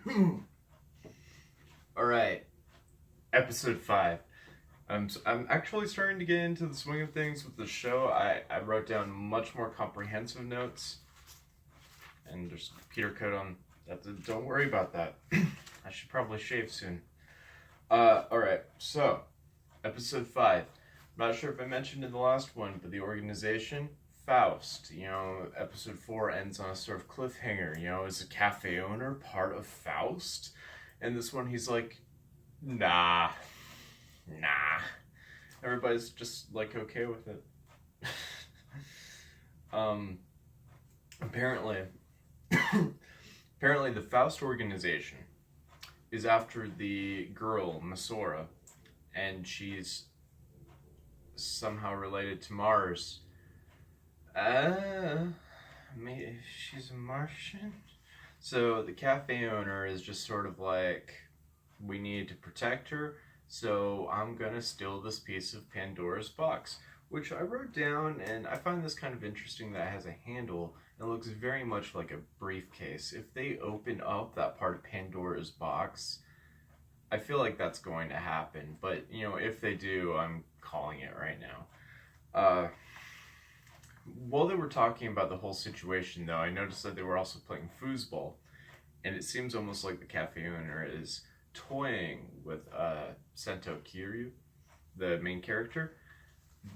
All right, episode 5. I'm actually starting to get into the swing of things with the show. I wrote down much more comprehensive notes, and there's Peter coat on that. Don't worry about that. I should probably shave soon. All right, so episode 5. I'm not sure if I mentioned in the last one, but the organization Faust. Episode 4 ends on a sort of cliffhanger. Is a cafe owner part of Faust? And this one, he's like, nah. Everybody's just like okay with it. um, apparently, apparently the Faust organization is after the girl Masora, and she's somehow related to Mars. Maybe she's a Martian. So the cafe owner is just sort of like, we need to protect her, so I'm gonna steal this piece of Pandora's box, which I wrote down, and I find this kind of interesting that it has a handle and looks very much like a briefcase. If they open up that part of Pandora's box, I feel like that's going to happen, but if they do, I'm calling it right now. While they were talking about the whole situation, though, I noticed that they were also playing foosball, and it seems almost like the cafe owner is toying with Sento Kiryu, the main character,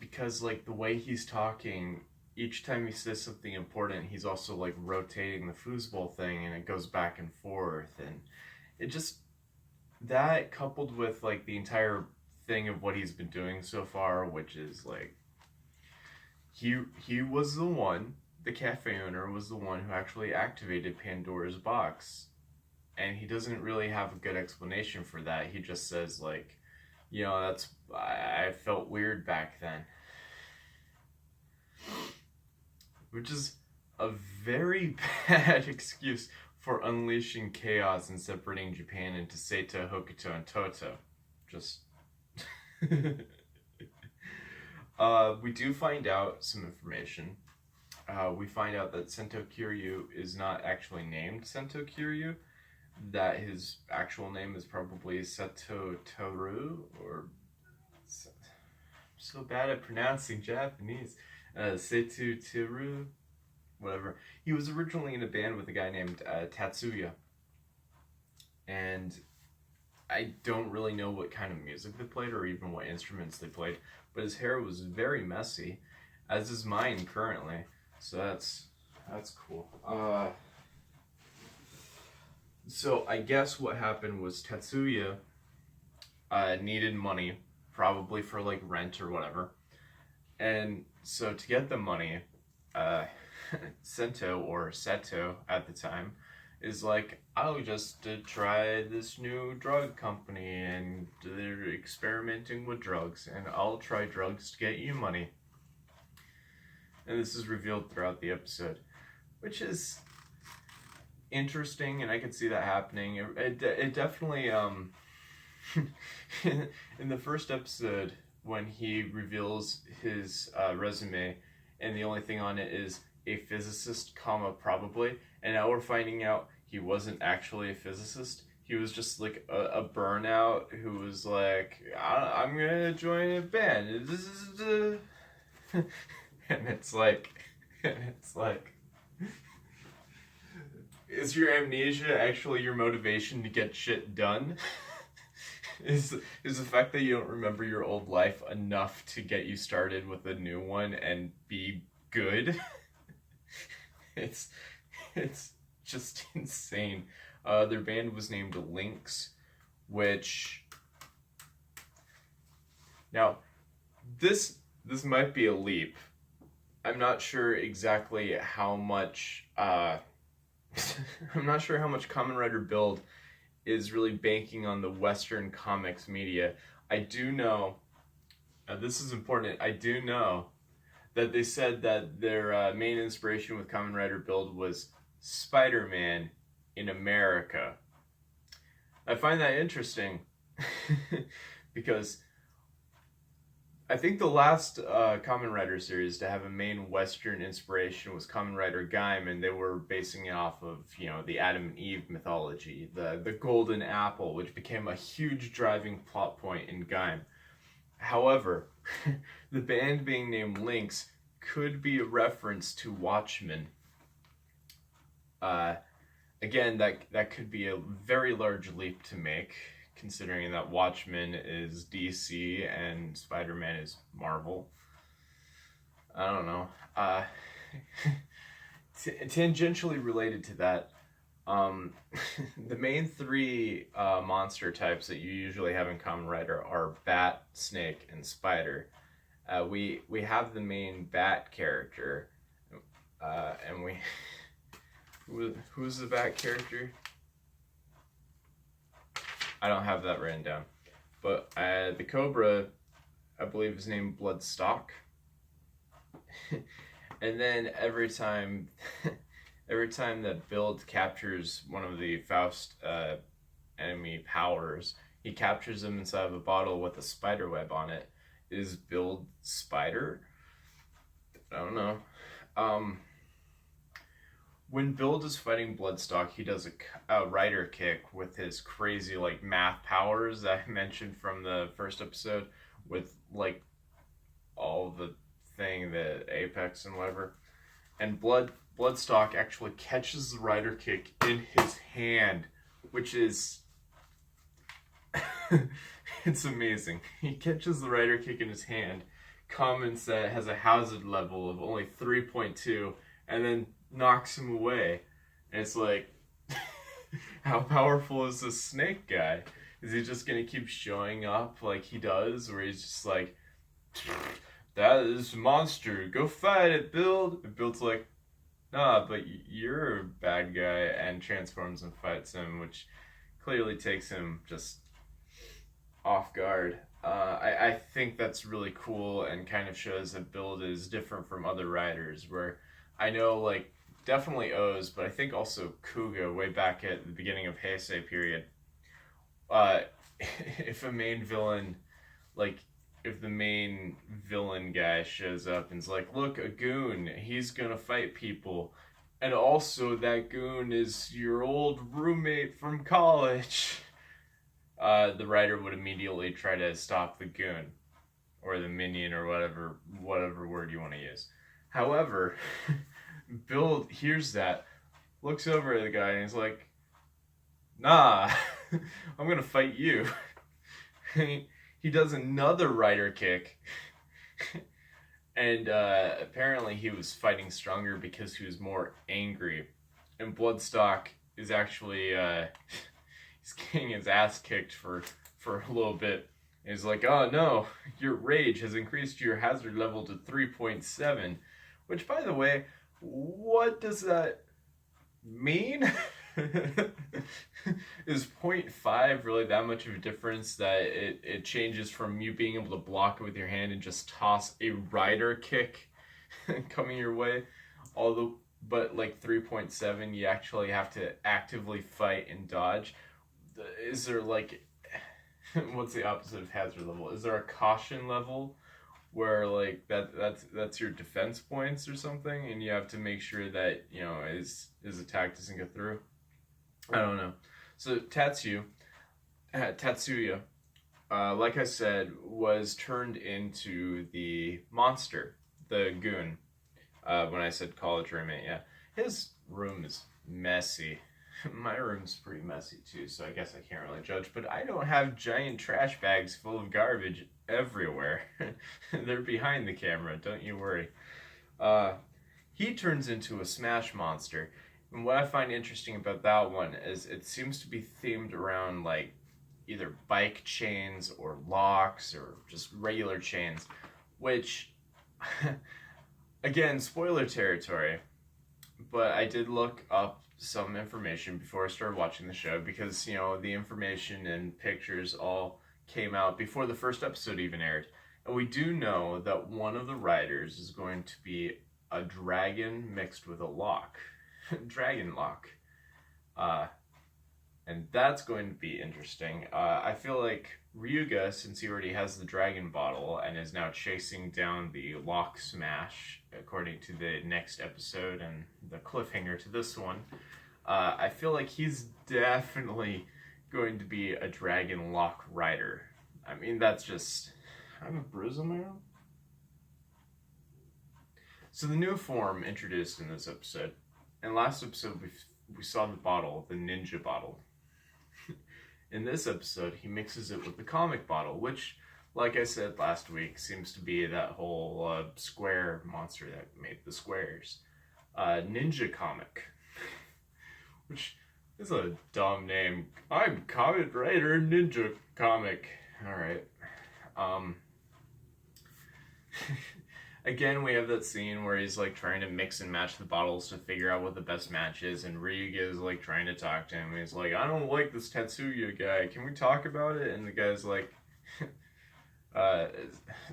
because like the way he's talking, each time he says something important, he's also like rotating the foosball thing, and it goes back and forth, and it just, that coupled with like the entire thing of what he's been doing so far, which is like he was the one, the cafe owner was the one who actually activated Pandora's box, and he doesn't really have a good explanation for that. He just says like, that's, I felt weird back then, which is a very bad excuse for unleashing chaos and separating Japan into Seito, Hokuto, and Toto. Just we do find out some information. We find out that Sento Kiryu is not actually named Sento Kiryu, that his actual name is probably Seto Toru, or I'm so bad at pronouncing Japanese. Seto Toru, whatever. He was originally in a band with a guy named Tatsuya, and I don't really know what kind of music they played or even what instruments they played, but his hair was very messy, as is mine currently. So that's cool. So I guess what happened was Tatsuya needed money, probably for like rent or whatever, and so to get the money, Sento, or Seto at the time, is like, I'll just try this new drug company, and they're experimenting with drugs, and I'll try drugs to get you money. And this is revealed throughout the episode, which is interesting, and I could see that happening. It definitely, in the first episode, when he reveals his resume, and the only thing on it is a physicist, comma, probably, and now we're finding out he wasn't actually a physicist. He was just like a burnout who was like, I'm gonna join a band. And it's like, is your amnesia actually your motivation to get shit done? Is the fact that you don't remember your old life enough to get you started with a new one and be good? It's just insane. Their band was named Lynx, which, now this might be a leap. I'm not sure exactly how much I'm not sure how much Kamen Rider Build is really banking on the Western comics media. I do know, this is important, I do know that they said that their main inspiration with Kamen Rider Build was Spider-Man in America. I find that interesting because I think the last Kamen Rider series to have a main Western inspiration was Kamen Rider Gaim, and they were basing it off of, the Adam and Eve mythology, the golden apple, which became a huge driving plot point in Gaim. However, the band being named Lynx could be a reference to Watchmen. Again, that could be a very large leap to make, considering that Watchmen is DC and Spider-Man is Marvel. I don't know. Tangentially related to that, the main three monster types that you usually have in Kamen Rider are Bat, Snake, and Spider. We have the main Bat character, and we who's the Bat character? I don't have that written down, but the Cobra, I believe, is named Bloodstock. And then every time that Build captures one of the Faust enemy powers, he captures them inside of a bottle with a spider web on it. Is Build Spider? I don't know. When Build is fighting Bloodstock, he does a rider kick with his crazy math powers that I mentioned from the first episode, with all the thing, the apex and whatever. And Bloodstock actually catches the rider kick in his hand, which is it's amazing. He catches the rider kick in his hand, comments that it has a hazard level of only 3.2, and then knocks him away. And it's like, how powerful is this Snake guy? Is he just gonna keep showing up like he does, where he's just like, that is a monster, go fight it, Build? And Build's like, nah, but you're a bad guy, and transforms and fights him, which clearly takes him just off guard. I think that's really cool and kind of shows that Build is different from other riders, where I know definitely O's, but I think also Kuga way back at the beginning of Heisei period. If a main villain, if the main villain guy shows up and's like, look, a goon, he's gonna fight people, and also that goon is your old roommate from college, the rider would immediately try to stop the goon, or the minion, or whatever word you want to use. However, Build hears that, looks over at the guy, and he's like, nah, I'm gonna fight you. He does another rider kick, and apparently he was fighting stronger because he was more angry. And Bloodstock is actually he's getting his ass kicked for a little bit. And he's like, oh no, your rage has increased your hazard level to 3.7, which, by the way, what does that mean? Is 0.5 really that much of a difference that it changes from you being able to block it with your hand and just toss a rider kick coming your way, but 3.7 you actually have to actively fight and dodge? Is there what's the opposite of hazard level? Is there a caution level where that's your defense points or something, and you have to make sure that his attack doesn't go through? I don't know. So Tatsuya, like I said, was turned into the monster, the goon. When I said college roommate, yeah, his room is messy. My room's pretty messy too, so I guess I can't really judge. But I don't have giant trash bags full of garbage everywhere. They're behind the camera, don't you worry. He turns into a smash monster. And what I find interesting about that one is it seems to be themed around either bike chains or locks or just regular chains, which, again, spoiler territory, but I did look up some information before I started watching the show, because the information and pictures all came out before the first episode even aired. And we do know that one of the riders is going to be a dragon mixed with a lock. Dragon lock. And that's going to be interesting. I feel like Ryuga, since he already has the dragon bottle and is now chasing down the lock smash, according to the next episode and the cliffhanger to this one, I feel like he's definitely going to be a dragon lock rider. I mean, that's just... I have a bruise on my arm? So the new form introduced in this episode, and last episode we saw the bottle, the ninja bottle. In this episode, he mixes it with the comic bottle, which, like I said last week, seems to be that whole square monster that made the squares. Ninja Comic. Which is a dumb name. I'm Kamen Rider Ninja Comic. Alright. Again, we have that scene where he's like trying to mix and match the bottles to figure out what the best match is, and Ryuga is like trying to talk to him. He's like, I don't like this Tetsuya guy. Can we talk about it? And the guy's like,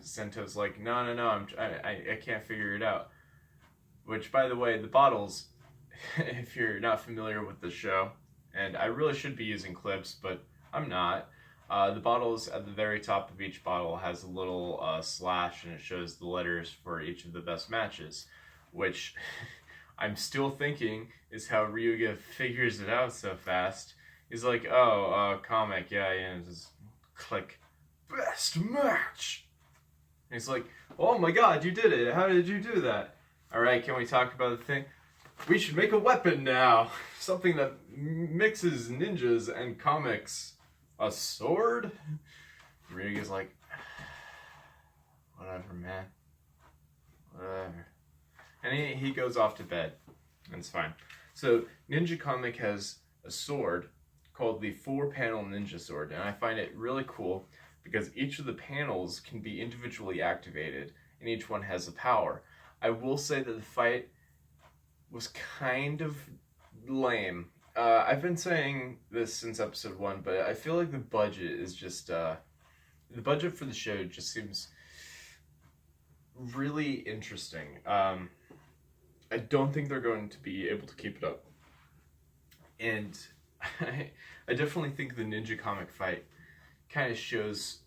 Sento's like, no, I can't figure it out. Which, by the way, the bottles, if you're not familiar with the show, and I really should be using clips, but I'm not. The bottles at the very top of each bottle has a little slash, and it shows the letters for each of the best matches, which I'm still thinking is how Ryuga figures it out so fast. He's like, comic, yeah, just click, best match. And he's like, oh my god, you did it. How did you do that? Alright, can we talk about the thing? We should make a weapon now. Something that mixes ninjas and comics. A sword? Ryuga's like, whatever, man. Whatever. And he goes off to bed. And it's fine. So, Ninja Comic has a sword called the 4-panel ninja sword. And I find it really cool because each of the panels can be individually activated. And each one has a power. I will say that the fight was kind of lame. I've been saying this since episode 1, but I feel like the budget is just, the budget for the show just seems really interesting. I don't think they're going to be able to keep it up. And I definitely think the Ninja Comic fight kind of shows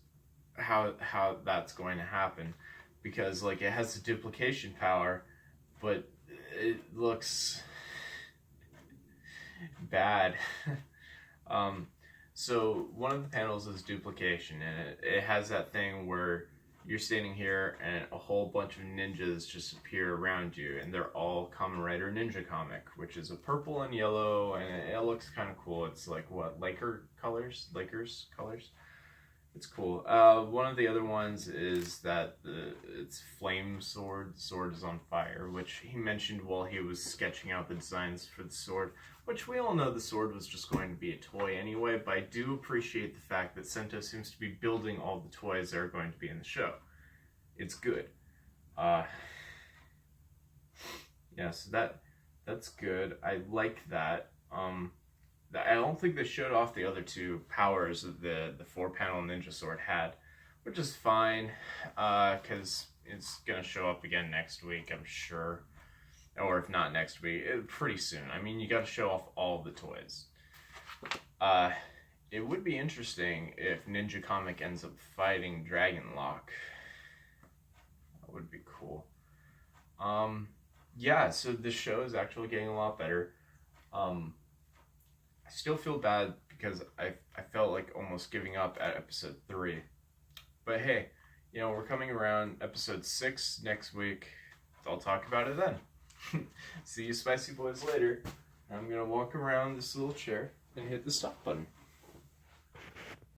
how that's going to happen. Because, like, it has the duplication power, but it looks bad. So one of the panels is duplication, and it has that thing where you're standing here and a whole bunch of ninjas just appear around you, and they're all Kamen Rider Ninja Comic, which is a purple and yellow, and it looks kind of cool. It's like, what, Lakers colors? It's cool. One of the other ones is that it's flame sword. The sword is on fire, which he mentioned while he was sketching out the designs for the sword, which we all know the sword was just going to be a toy anyway, but I do appreciate the fact that Sento seems to be building all the toys that are going to be in the show. It's good. Yeah, so that's good. I like that. I don't think they showed off the other two powers that the 4-panel ninja sword had, which is fine, because it's going to show up again next week, I'm sure. Or if not next week, pretty soon. I mean, you got to show off all the toys. It would be interesting if Ninja Comic ends up fighting Dragon Lock. That would be cool. Yeah, so the show is actually getting a lot better. I still feel bad because I felt like almost giving up at episode 3. But hey, you know, we're coming around episode 6 next week. So I'll talk about it then. See you spicy boys later. I'm going to walk around this little chair and hit the stop button.